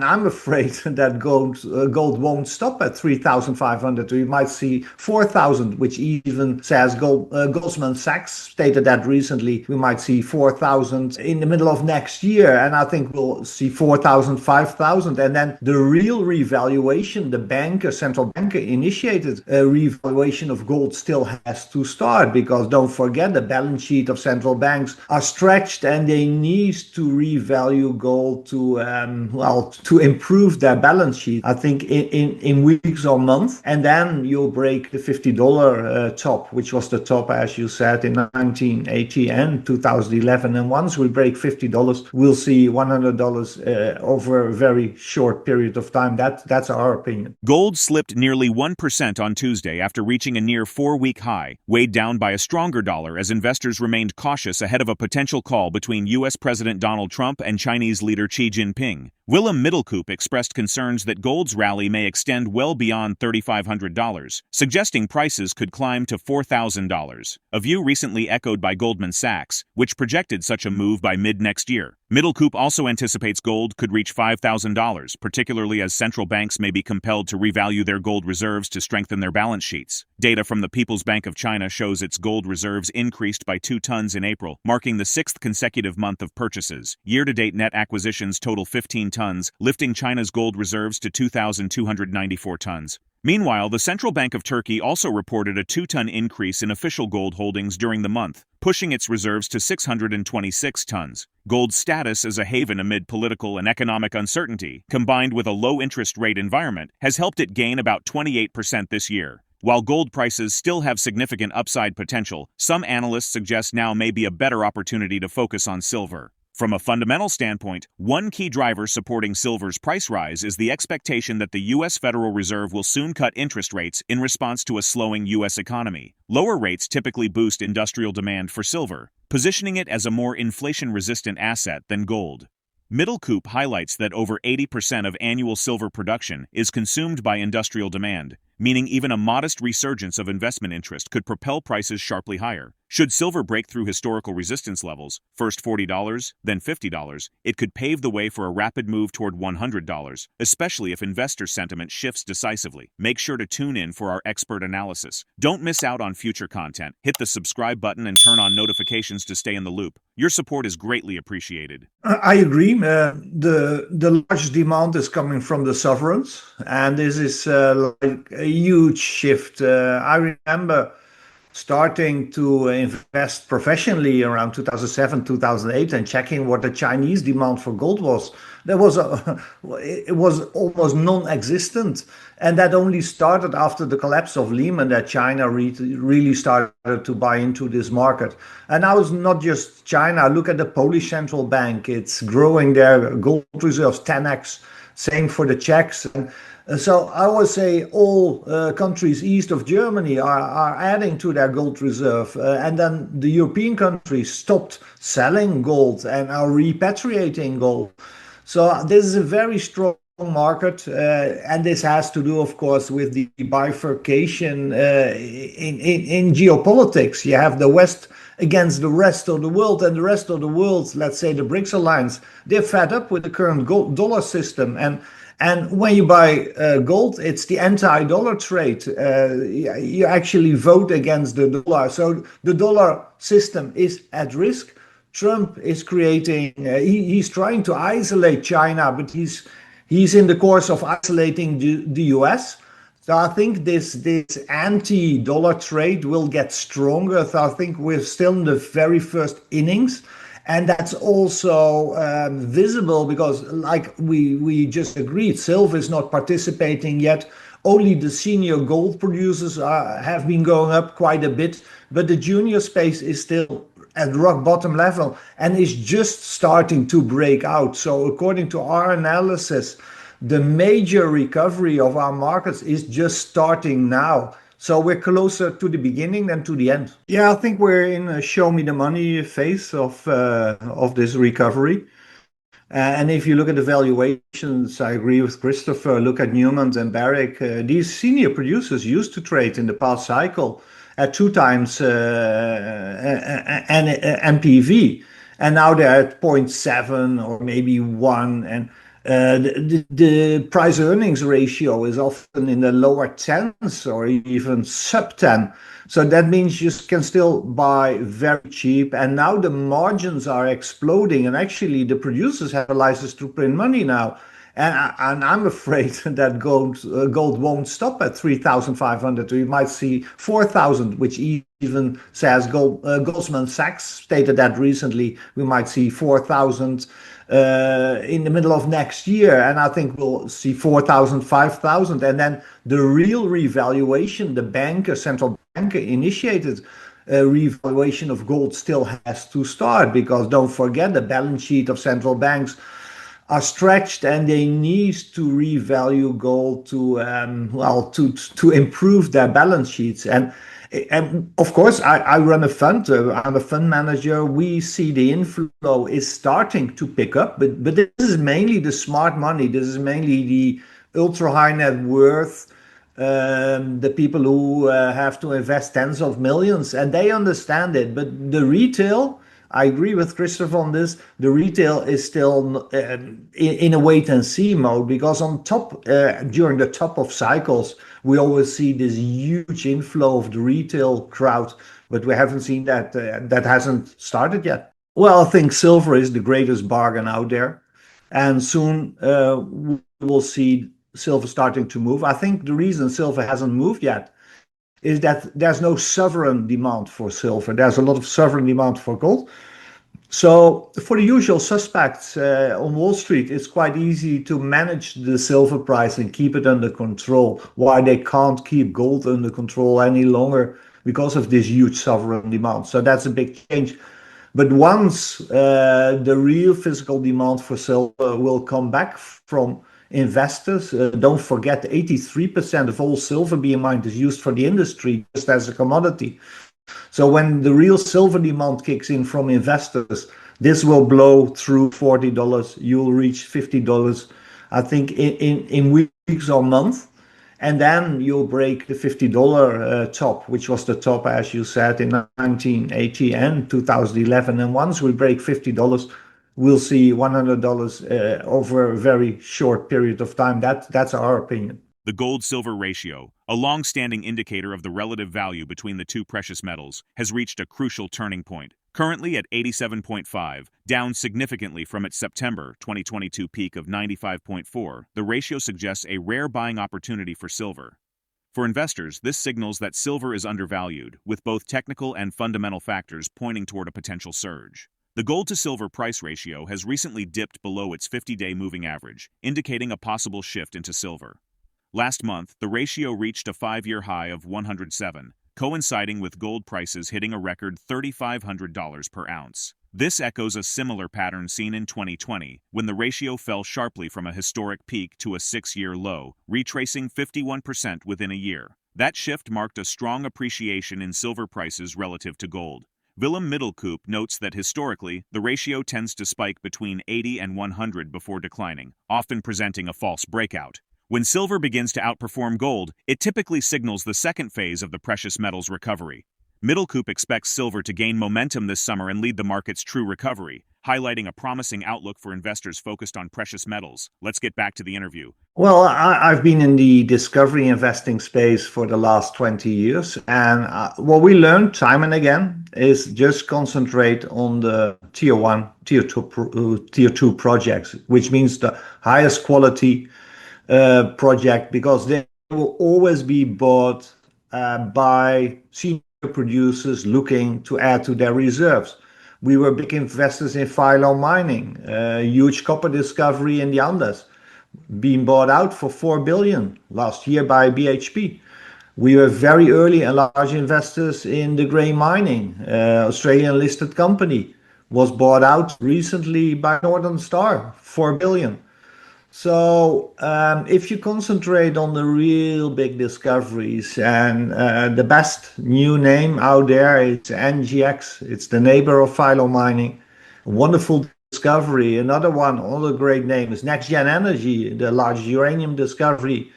I'm afraid that gold won't stop at 3,500. We might see 4,000, which even says Goldman Sachs stated that recently. We might see 4,000 in the middle of next year. And I think we'll see 4,000, 5,000. And then the real revaluation, central banker initiated a revaluation of gold still has to start, because don't forget the balance sheet of central banks are stretched and they need to revalue gold to improve their balance sheet, I think in weeks or months. And then you'll break the $50 top, which was the top, as you said, in 1980 and 2011. And once we break $50, we'll see $100 over a very short period of time. That's our opinion. Gold slipped nearly 1% on Tuesday after reaching a near 4-week high, weighed down by a stronger dollar as investors remained cautious ahead of a potential call between U.S. President Donald Trump and Chinese leader Xi Jinping. Willem Middelkoop expressed concerns that gold's rally may extend well beyond $3,500, suggesting prices could climb to $4,000, a view recently echoed by Goldman Sachs, which projected such a move by mid-next year. Middelkoop also anticipates gold could reach $5,000, particularly as central banks may be compelled to revalue their gold reserves to strengthen their balance sheets. Data from the People's Bank of China shows its gold reserves increased by 2 tons in April, marking the 6th consecutive month of purchases. Year-to-date net acquisitions total 15 tons, lifting China's gold reserves to 2,294 tons. Meanwhile, the Central Bank of Turkey also reported a 2-ton increase in official gold holdings during the month, pushing its reserves to 626 tons. Gold's status as a haven amid political and economic uncertainty, combined with a low interest rate environment, has helped it gain about 28% this year. While gold prices still have significant upside potential, some analysts suggest now may be a better opportunity to focus on silver. From a fundamental standpoint, one key driver supporting silver's price rise is the expectation that the U.S. Federal Reserve will soon cut interest rates in response to a slowing U.S. economy. Lower rates typically boost industrial demand for silver, positioning it as a more inflation-resistant asset than gold. Middelkoop highlights that over 80% of annual silver production is consumed by industrial demand, meaning even a modest resurgence of investment interest could propel prices sharply higher. Should silver break through historical resistance levels, first $40, then $50, it could pave the way for a rapid move toward $100, especially if investor sentiment shifts decisively. Make sure to tune in for our expert analysis. Don't miss out on future content. Hit the subscribe button and turn on notifications to stay in the loop. Your support is greatly appreciated. I agree. The large demand is coming from the sovereigns, and this is like a huge shift. I remember starting to invest professionally around 2007, 2008, and checking what the Chinese demand for gold was. It was almost non-existent, and that only started after the collapse of Lehman, that China really started to buy into this market. And now it's not just China. Look at the Polish central bank; it's growing their gold reserves 10x. Same for the Czechs. So I would say all countries east of Germany are adding to their gold reserve. And then the European countries stopped selling gold and are repatriating gold. So this is a very strong market. And this has to do, of course, with the bifurcation in geopolitics. You have the West against the rest of the world, and the rest of the world, let's say the BRICS alliance, they're fed up with the current dollar system. And when you buy gold, it's the anti-dollar trade. You actually vote against the dollar. So the dollar system is at risk. Trump is he's trying to isolate China, but he's in the course of isolating the US. So I think this anti-dollar trade will get stronger. So I think we're still in the very first innings. And that's also visible because, like we just agreed, silver is not participating yet. Only the senior gold producers have been going up quite a bit, but the junior space is still at rock bottom level and is just starting to break out. So according to our analysis, the major recovery of our markets is just starting now. So we're closer to the beginning than to the end. Yeah, I think we're in a show me the money phase of this recovery. And if you look at the valuations, I agree with Christopher. Look at Newmont and Barrick. These senior producers used to trade in the past cycle at 2 times NPV, and now they're at 0.7 or maybe 1. The price earnings ratio is often in the lower tens or even sub 10. So that means you can still buy very cheap. And now the margins are exploding. And actually, the producers have a license to print money now. And I'm afraid that gold won't stop at 3,500. We might see 4,000, which even says Goldman Sachs stated that recently. We might see 4,000 in the middle of next year. And I think we'll see 4,000, 5,000. And then the real revaluation, central banker initiated revaluation of gold still has to start because don't forget the balance sheet of central banks are stretched and they need to revalue gold to to improve their balance sheets. And of course, I run a fund. I'm a fund manager. We see the inflow is starting to pick up, but this is mainly the smart money. This is mainly the ultra high net worth, the people who have to invest tens of millions, and they understand it. But the retail, I agree with Christopher on this. The retail is still in a wait and see mode because on top during the top of cycles we always see this huge inflow of the retail crowd, but we haven't seen that. That hasn't started yet. Well, I think silver is the greatest bargain out there, and soon we will see silver starting to move. I think the reason silver hasn't moved yet is that there's no sovereign demand for silver. There's a lot of sovereign demand for gold. So for the usual suspects on Wall Street, it's quite easy to manage the silver price and keep it under control. Why they can't keep gold under control any longer because of this huge sovereign demand. So that's a big change. But once the real physical demand for silver will come back from investors, don't forget 83% of all silver being mined is used for the industry just as a commodity. So when the real silver demand kicks in from investors, this will blow through $40. You'll reach $50, I think, in weeks or months. And then you'll break the $50 top, which was the top, as you said, in 1980 and 2011. And once we break $50, we'll see $100 over a very short period of time. That's our opinion. The gold-silver ratio, a long-standing indicator of the relative value between the two precious metals, has reached a crucial turning point. Currently at 87.5, down significantly from its September 2022 peak of 95.4, the ratio suggests a rare buying opportunity for silver. For investors, this signals that silver is undervalued, with both technical and fundamental factors pointing toward a potential surge. The gold-to-silver price ratio has recently dipped below its 50-day moving average, indicating a possible shift into silver. Last month, the ratio reached a 5-year high of 107, coinciding with gold prices hitting a record $3,500 per ounce. This echoes a similar pattern seen in 2020, when the ratio fell sharply from a historic peak to a 6-year low, retracing 51% within a year. That shift marked a strong appreciation in silver prices relative to gold. Willem Middelkoop notes that historically, the ratio tends to spike between 80 and 100 before declining, often presenting a false breakout. When silver begins to outperform gold, it typically signals the second phase of the precious metals recovery. Middelkoop expects silver to gain momentum this summer and lead the market's true recovery, highlighting a promising outlook for investors focused on precious metals. Let's get back to the interview. Well, I've been in the discovery investing space for the last 20 years. And what we learned time and again is just concentrate on the tier one, tier two projects, which means the highest quality project, because they will always be bought by senior producers looking to add to their reserves. We were big investors in Philo mining, huge copper discovery in the Andes, being bought out for $4 billion last year by BHP. We were very early and large investors in the Grey Mining, Australian listed company, was bought out recently by Northern Star, $4 billion. So if you concentrate on the real big discoveries, and the best new name out there is NGX, it's the neighbor of Philo Mining, wonderful discovery. Another great name is Next Gen Energy, the largest uranium discovery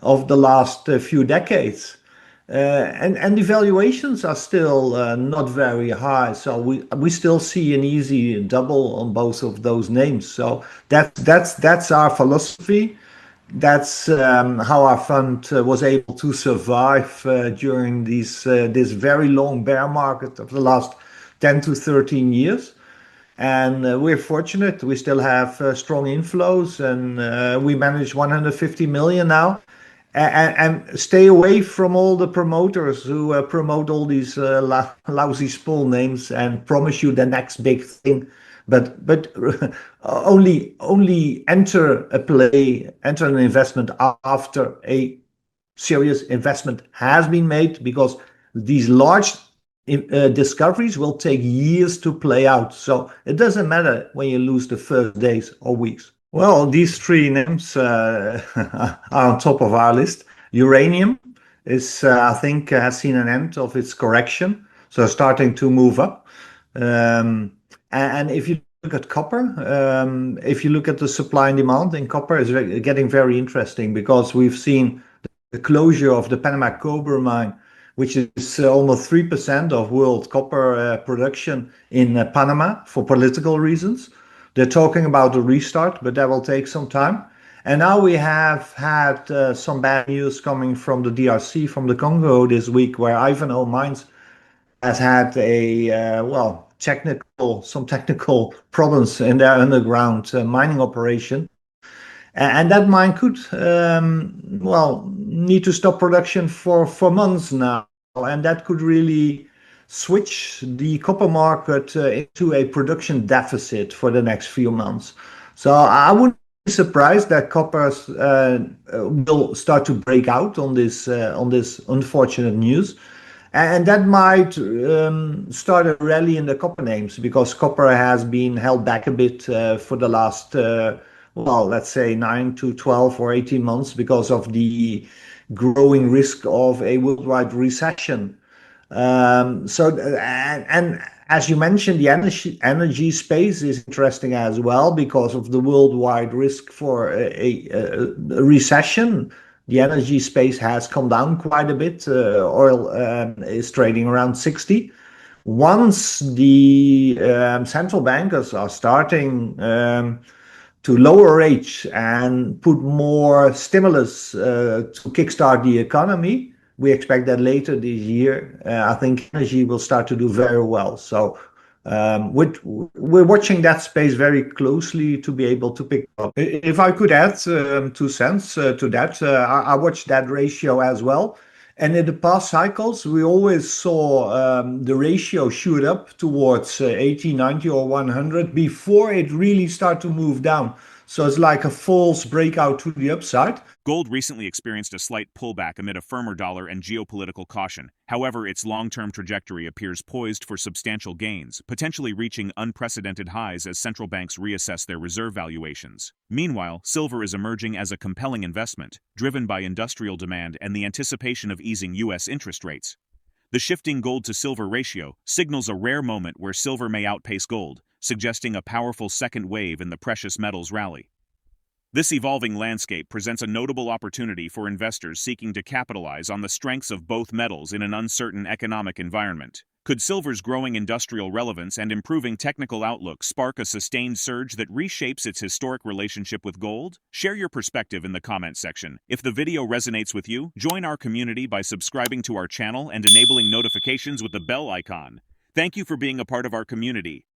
of the last few decades. And the valuations are still not very high, so we still see an easy double on both of those names. So that's our philosophy. That's how our fund was able to survive during this very long bear market of the last 10 to 13 years. And we're fortunate. We still have strong inflows, and we manage 150 million now. And stay away from all the promoters who promote all these lousy small names and promise you the next big thing. But only enter a play, enter an investment after a serious investment has been made, because these large discoveries will take years to play out. So it doesn't matter when you lose the first days or weeks. Well, these three names are on top of our list. Uranium is, I think, has seen an end of its correction, so starting to move up. And if you look at copper, if you look at the supply and demand in copper, is getting very interesting, because we've seen the closure of the Panama Cobra mine, which is almost 3% of world copper production in Panama for political reasons. They're talking about a restart, but that will take some time. And now we have had some bad news coming from the DRC, from the Congo this week, where Ivanhoe Mines has had some technical problems in their underground mining operation. And that mine could, need to stop production for months now. And that could really switch the copper market into a production deficit for the next few months. So I wouldn't be surprised that copper will start to break out on this unfortunate news. And that might start a rally in the copper names, because copper has been held back a bit for the last, let's say 9 to 12 or 18 months, because of the growing risk of a worldwide recession. And as you mentioned, the energy space is interesting as well, because of the worldwide risk for a recession. The energy space has come down quite a bit. Oil is trading around 60. Once the central bankers are starting to lower rates and put more stimulus to kickstart the economy, we expect that later this year, I think energy will start to do very well. So we're watching that space very closely to be able to pick up. If I could add 2 cents to that, I watched that ratio as well. And in the past cycles, we always saw the ratio shoot up towards 80, 90, or 100 before it really started to move down. So it's like a false breakout to the upside. Gold recently experienced a slight pullback amid a firmer dollar and geopolitical caution. However, its long-term trajectory appears poised for substantial gains, potentially reaching unprecedented highs as central banks reassess their reserve valuations. Meanwhile, silver is emerging as a compelling investment, driven by industrial demand and the anticipation of easing U.S. interest rates. The shifting gold to silver ratio signals a rare moment where silver may outpace gold, suggesting a powerful second wave in the precious metals rally. This evolving landscape presents a notable opportunity for investors seeking to capitalize on the strengths of both metals in an uncertain economic environment. Could silver's growing industrial relevance and improving technical outlook spark a sustained surge that reshapes its historic relationship with gold? Share your perspective in the comment section. If the video resonates with you, join our community by subscribing to our channel and enabling notifications with the bell icon. Thank you for being a part of our community.